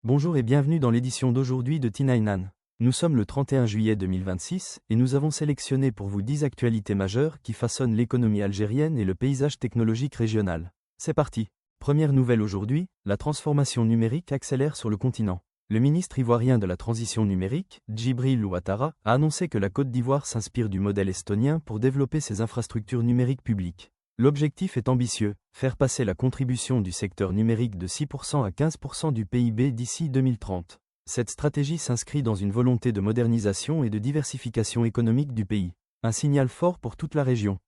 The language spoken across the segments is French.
Bonjour et bienvenue dans l'édition d'aujourd'hui de T9Nan. Nous sommes le 31 juillet 2026 et nous avons sélectionné pour vous 10 actualités majeures qui façonnent l'économie algérienne et le paysage technologique régional. C'est parti. Première nouvelle aujourd'hui, la transformation numérique accélère sur le continent. Le ministre ivoirien de la transition numérique, Djibril Ouattara, a annoncé que la Côte d'Ivoire s'inspire du modèle estonien pour développer ses infrastructures numériques publiques. L'objectif est ambitieux, faire passer la contribution du secteur numérique de 6% à 15% du PIB d'ici 2030. Cette stratégie s'inscrit dans une volonté de modernisation et de diversification économique du pays. Un signal fort pour toute la région.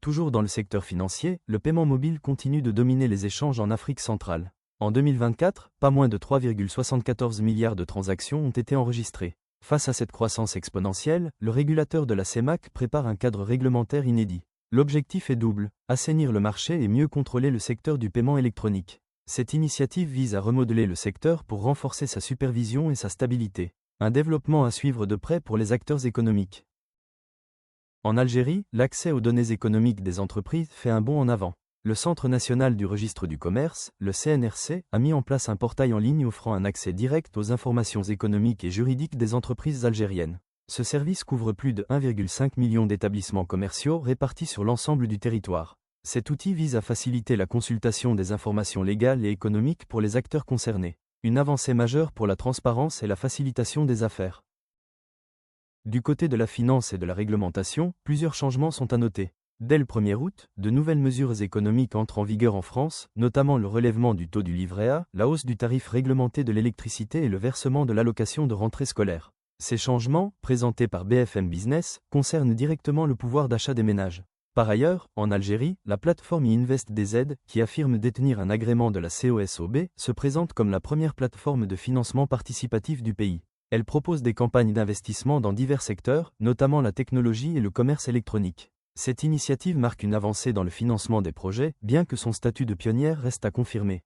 Toujours dans le secteur financier, le paiement mobile continue de dominer les échanges en Afrique centrale. En 2024, pas moins de 3,74 milliards de transactions ont été enregistrées. Face à cette croissance exponentielle, le régulateur de la CEMAC prépare un cadre réglementaire inédit. L'objectif est double, assainir le marché et mieux contrôler le secteur du paiement électronique. Cette initiative vise à remodeler le secteur pour renforcer sa supervision et sa stabilité. Un développement à suivre de près pour les acteurs économiques. En Algérie, l'accès aux données économiques des entreprises fait un bond en avant. Le Centre national du registre du commerce, le CNRC, a mis en place un portail en ligne offrant un accès direct aux informations économiques et juridiques des entreprises algériennes. Ce service couvre plus de 1,5 million d'établissements commerciaux répartis sur l'ensemble du territoire. Cet outil vise à faciliter la consultation des informations légales et économiques pour les acteurs concernés. Une avancée majeure pour la transparence et la facilitation des affaires. Du côté de la finance et de la réglementation, plusieurs changements sont à noter. Dès le 1er août, de nouvelles mesures économiques entrent en vigueur en France, notamment le relèvement du taux du livret A, la hausse du tarif réglementé de l'électricité et le versement de l'allocation de rentrée scolaire. Ces changements, présentés par BFM Business, concernent directement le pouvoir d'achat des ménages. Par ailleurs, en Algérie, la plateforme InvestDZ, qui affirme détenir un agrément de la COSOB, se présente comme la première plateforme de financement participatif du pays. Elle propose des campagnes d'investissement dans divers secteurs, notamment la technologie et le commerce électronique. Cette initiative marque une avancée dans le financement des projets, bien que son statut de pionnière reste à confirmer.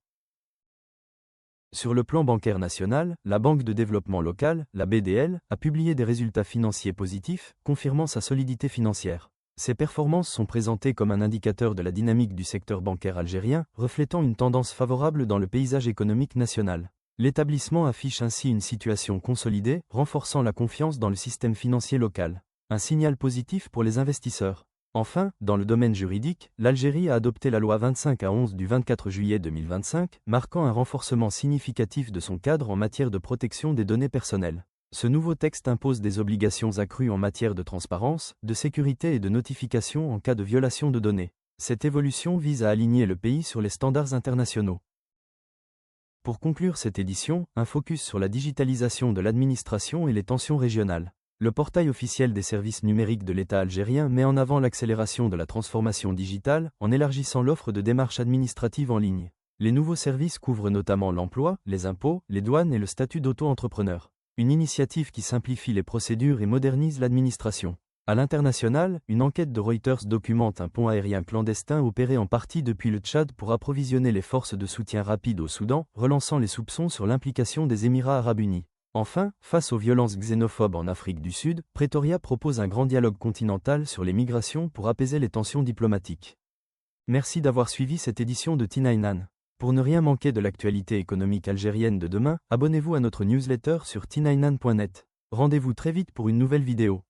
Sur le plan bancaire national, la Banque de développement local, la BDL, a publié des résultats financiers positifs, confirmant sa solidité financière. Ces performances sont présentées comme un indicateur de la dynamique du secteur bancaire algérien, reflétant une tendance favorable dans le paysage économique national. L'établissement affiche ainsi une situation consolidée, renforçant la confiance dans le système financier local. Un signal positif pour les investisseurs. Enfin, dans le domaine juridique, l'Algérie a adopté la loi 25/11 du 24 juillet 2025, marquant un renforcement significatif de son cadre en matière de protection des données personnelles. Ce nouveau texte impose des obligations accrues en matière de transparence, de sécurité et de notification en cas de violation de données. Cette évolution vise à aligner le pays sur les standards internationaux. Pour conclure cette édition, un focus sur la digitalisation de l'administration et les tensions régionales. Le portail officiel des services numériques de l'État algérien met en avant l'accélération de la transformation digitale en élargissant l'offre de démarches administratives en ligne. Les nouveaux services couvrent notamment l'emploi, les impôts, les douanes et le statut d'auto-entrepreneur. Une initiative qui simplifie les procédures et modernise l'administration. À l'international, une enquête de Reuters documente un pont aérien clandestin opéré en partie depuis le Tchad pour approvisionner les forces de soutien rapide au Soudan, relançant les soupçons sur l'implication des Émirats arabes unis. Enfin, face aux violences xénophobes en Afrique du Sud, Pretoria propose un grand dialogue continental sur les migrations pour apaiser les tensions diplomatiques. Merci d'avoir suivi cette édition de T9Nan. Pour ne rien manquer de l'actualité économique algérienne de demain, abonnez-vous à notre newsletter sur t9nan.net. Rendez-vous très vite pour une nouvelle vidéo.